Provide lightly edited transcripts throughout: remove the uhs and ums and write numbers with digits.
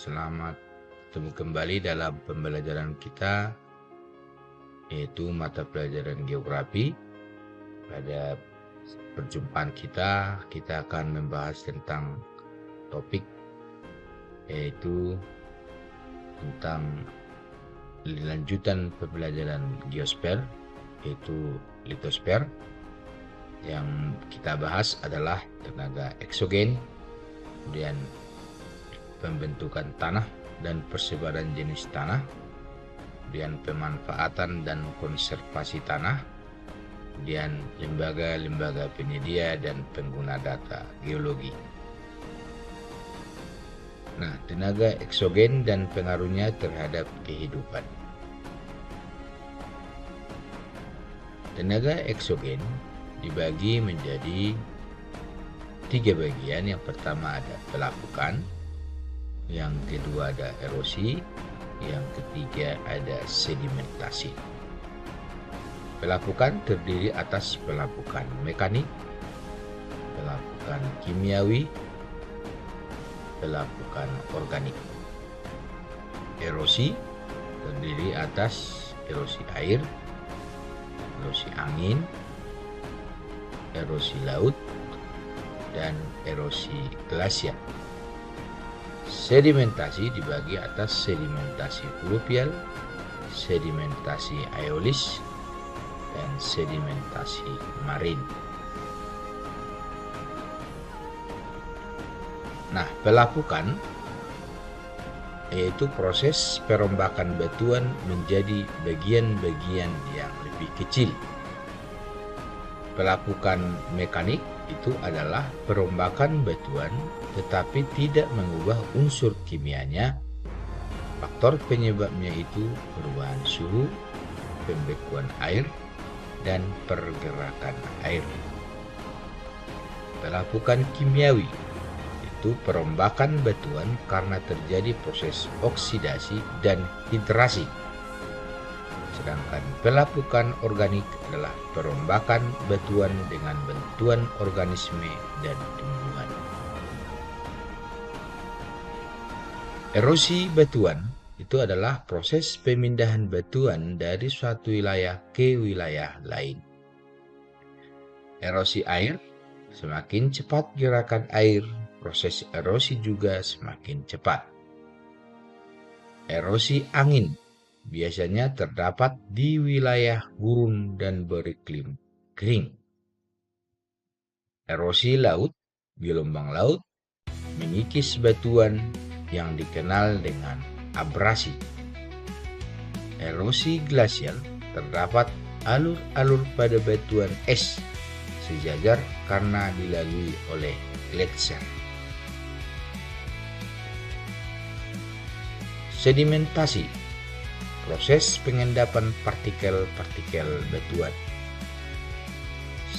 Selamat bertemu kembali dalam pembelajaran kita, yaitu mata pelajaran geografi. Pada perjumpaan kita akan membahas tentang topik, yaitu tentang lanjutan pembelajaran geosfer, yaitu litosfer. Yang kita bahas adalah tenaga eksogen, kemudian pembentukan tanah dan persebaran jenis tanah, kemudian pemanfaatan dan konservasi tanah, kemudian lembaga-lembaga penyedia dan pengguna data geologi. Nah, tenaga eksogen dan pengaruhnya terhadap kehidupan. Tenaga eksogen dibagi menjadi 3 bagian. Yang pertama ada pelapukan, yang kedua ada erosi, yang ketiga ada sedimentasi. Pelapukan terdiri atas pelapukan mekanik, pelapukan kimiawi, pelapukan organik. Erosi terdiri atas erosi air, erosi angin, erosi laut, dan erosi glasier. Sedimentasi dibagi atas sedimentasi fluvial, sedimentasi aeolis, dan sedimentasi marin. Nah, pelapukan yaitu proses perombakan batuan menjadi bagian-bagian yang lebih kecil. Pelapukan mekanik itu adalah perombakan batuan tetapi tidak mengubah unsur kimianya. Faktor penyebabnya itu perubahan suhu, pembekuan air, dan pergerakan air. Pelapukan kimiawi itu perombakan batuan karena terjadi proses oksidasi dan hidrasi. Sedangkan pelapukan organik adalah perombakan batuan dengan bantuan organisme dan tumbuhan. Erosi batuan itu adalah proses pemindahan batuan dari suatu wilayah ke wilayah lain. Erosi air, semakin cepat gerakan air, proses erosi juga semakin cepat. Erosi angin biasanya terdapat di wilayah gurun dan beriklim kering. Erosi laut, gelombang laut, mengikis batuan yang dikenal dengan abrasi. Erosi glasial, terdapat alur-alur pada batuan es sejajar karena dilalui oleh gletser. Sedimentasi, proses pengendapan partikel-partikel batuan.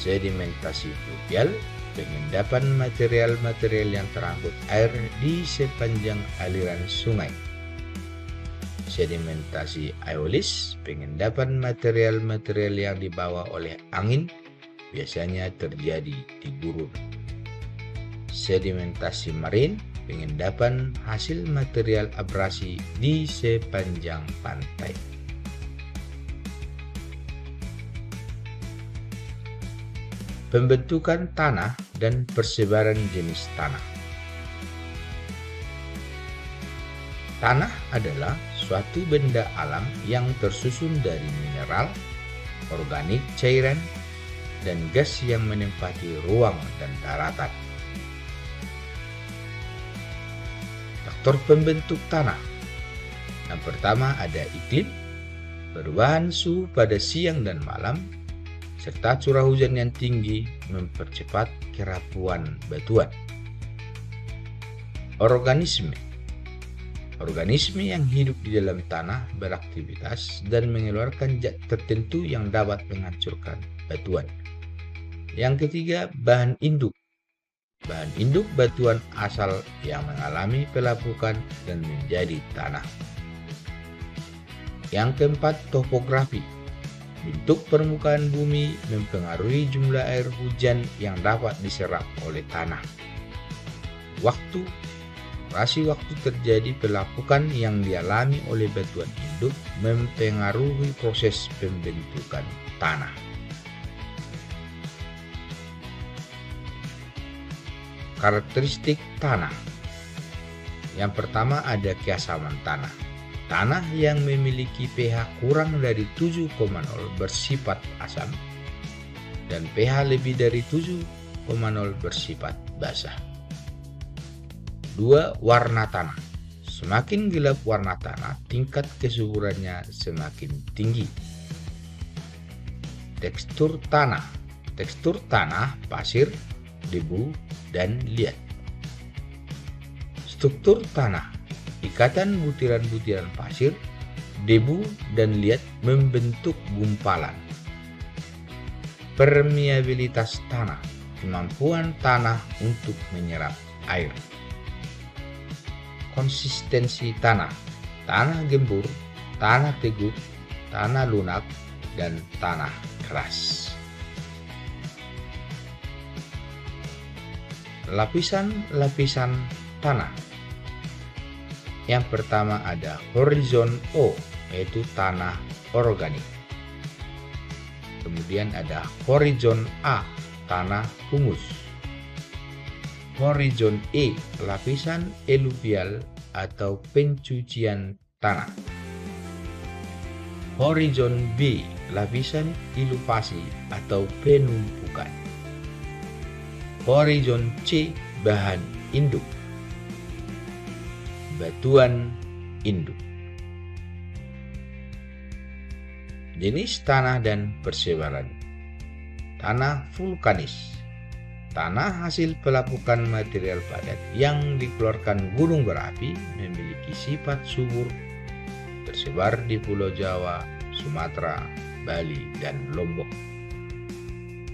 Sedimentasi fluvial, pengendapan material-material yang terangkut air di sepanjang aliran sungai. Sedimentasi aeolis, pengendapan material-material yang dibawa oleh angin, biasanya terjadi di gurun. Sedimentasi marin, pengendapan hasil material abrasi di sepanjang pantai. Pembentukan tanah dan persebaran jenis tanah. Tanah adalah suatu benda alam yang tersusun dari mineral, organik cairan, dan gas yang menempati ruang dan daratan. Faktor pembentuk tanah. Yang pertama ada iklim, perubahan suhu pada siang dan malam, serta curah hujan yang tinggi mempercepat kerapuan batuan. Organisme. Organisme yang hidup di dalam tanah beraktivitas dan mengeluarkan zat tertentu yang dapat menghancurkan batuan. Yang ketiga, bahan induk. Bahan induk batuan asal yang mengalami pelapukan dan menjadi tanah. Yang keempat, topografi. Bentuk permukaan bumi mempengaruhi jumlah air hujan yang dapat diserap oleh tanah. Waktu durasi waktu terjadi pelapukan yang dialami oleh batuan induk mempengaruhi proses pembentukan tanah. Karakteristik tanah. Yang pertama ada keasaman tanah. Tanah yang memiliki pH kurang dari 7,0 bersifat asam dan pH lebih dari 7,0 bersifat basah. 2. Warna tanah. Semakin gelap warna tanah, tingkat kesuburannya semakin tinggi. Tekstur tanah. Tekstur tanah pasir, debu, dan liat. Struktur tanah. Ikatan butiran-butiran pasir, debu, dan liat membentuk gumpalan. Permeabilitas tanah. Kemampuan tanah untuk menyerap air. Konsistensi tanah. Tanah gembur, tanah teguh, tanah lunak, dan tanah keras. Lapisan-lapisan tanah. Yang pertama ada horizon O, yaitu tanah organik. Kemudian ada horizon A, tanah humus. Horizon E, lapisan eluvial atau pencucian tanah. Horizon B, lapisan iluvasi atau penumpukan. Horizon C, bahan induk. Batuan induk. Jenis tanah dan persebaran. Tanah vulkanis. Tanah hasil pelapukan material padat yang dikeluarkan gunung berapi memiliki sifat subur, tersebar di Pulau Jawa, Sumatera, Bali, dan Lombok.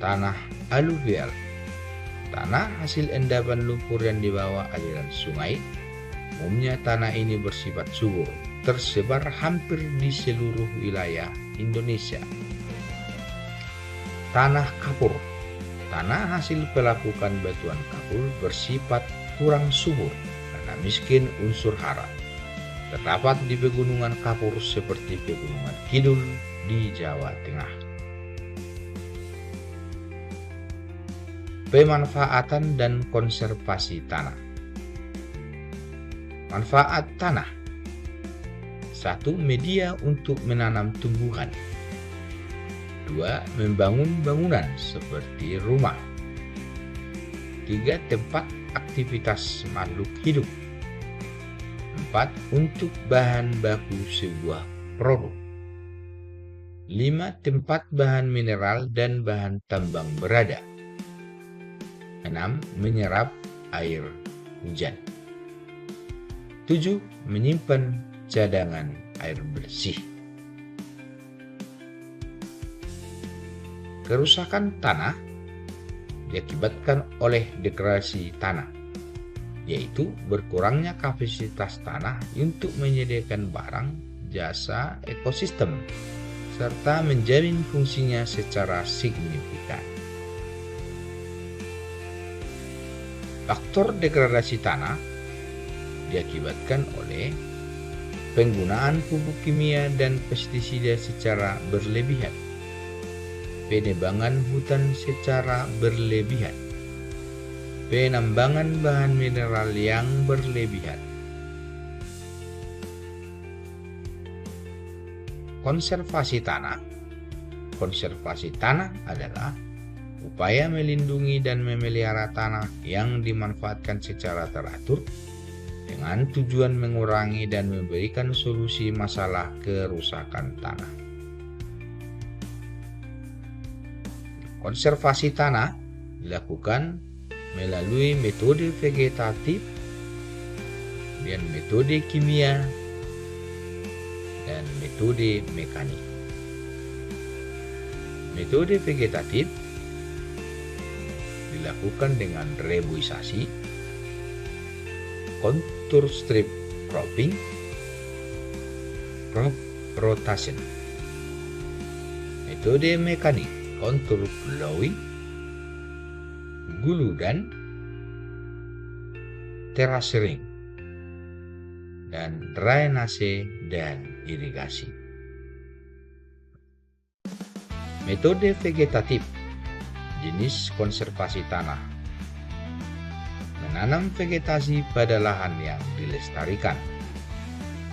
Tanah aluvial. Tanah hasil endapan lumpur yang dibawa aliran sungai. Umumnya tanah ini bersifat subur, tersebar hampir di seluruh wilayah Indonesia. Tanah kapur. Tanah hasil pelapukan batuan kapur bersifat kurang subur karena miskin unsur hara. Terdapat di pegunungan kapur seperti Pegunungan Kidul di Jawa Tengah. Pemanfaatan dan konservasi tanah. Manfaat tanah. 1. Media untuk menanam tumbuhan. 2. Membangun bangunan seperti rumah. 3. Tempat aktivitas makhluk hidup. 4. Untuk bahan baku sebuah produk. 5. Tempat bahan mineral dan bahan tambang berada. 6. Menyerap air hujan. 7. Menyimpan cadangan air bersih. Kerusakan tanah diakibatkan oleh degradasi tanah, yaitu berkurangnya kapasitas tanah untuk menyediakan barang, jasa, ekosistem, serta menjamin fungsinya secara signifikan. Faktor degradasi tanah diakibatkan oleh penggunaan pupuk kimia dan pestisida secara berlebihan, penebangan hutan secara berlebihan, penambangan bahan mineral yang berlebihan. Konservasi tanah. Konservasi tanah adalah upaya melindungi dan memelihara tanah yang dimanfaatkan secara teratur dengan tujuan mengurangi dan memberikan solusi masalah kerusakan tanah. Konservasi tanah dilakukan melalui metode vegetatif dan metode kimia dan metode mekanik. Metode vegetatif dilakukan dengan reboisasi, contour strip cropping, crop rotation. Metode mekanik, contour plowing, gulu dan terracing. dan drainase dan irigasi. Metode vegetatif, jenis konservasi tanah. Menanam vegetasi pada lahan yang dilestarikan.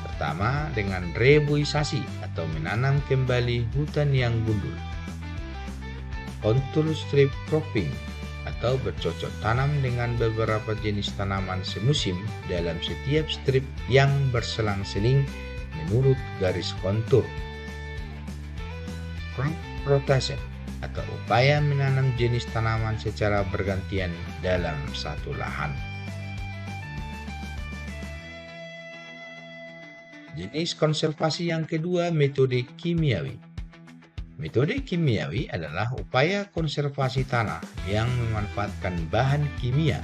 Pertama, dengan reboisasi atau menanam kembali hutan yang gundul. Kontur strip cropping atau bercocok tanam dengan beberapa jenis tanaman semusim dalam setiap strip yang berselang-seling menurut garis kontur. Crop rotation atau upaya menanam jenis tanaman secara bergantian dalam satu lahan. Jenis konservasi yang kedua, metode kimiawi. Metode kimiawi adalah upaya konservasi tanah yang memanfaatkan bahan kimia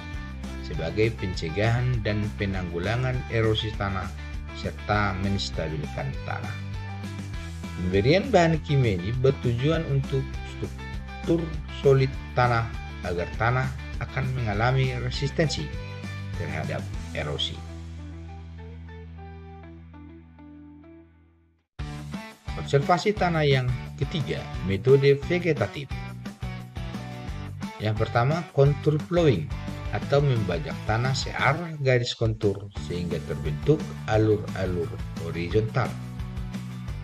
sebagai pencegahan dan penanggulangan erosi tanah serta menstabilkan tanah. Pemberian bahan kimia ini bertujuan untuk struktur solid tanah agar tanah akan mengalami resistensi terhadap erosi. Konservasi tanah yang ketiga, metode vegetatif. Yang pertama, contour plowing atau membajak tanah searah garis kontur sehingga terbentuk alur-alur horizontal.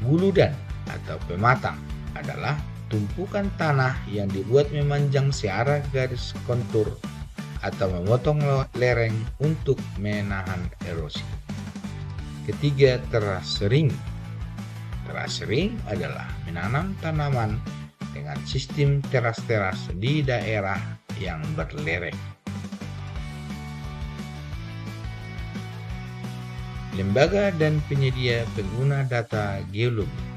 Guludan atau pematang adalah tumpukan tanah yang dibuat memanjang searah garis kontur atau memotong lereng untuk menahan erosi. Ketiga, terasering. Terasering adalah menanam tanaman dengan sistem teras-teras di daerah yang berlereng. Lembaga dan penyedia pengguna data geologi.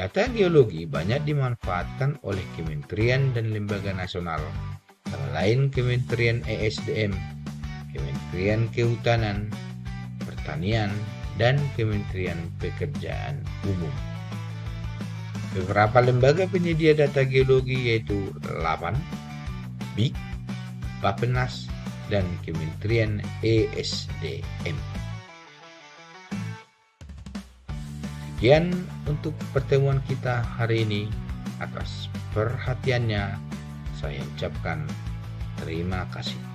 Data geologi banyak dimanfaatkan oleh kementerian dan lembaga nasional, antara lain Kementerian ESDM, Kementerian Kehutanan, Pertanian, dan Kementerian Pekerjaan Umum. Beberapa lembaga penyedia data geologi yaitu LAPAN, BIK, Bappenas, dan Kementerian ESDM. Sekian untuk pertemuan kita hari ini. Atas perhatiannya, saya ucapkan terima kasih.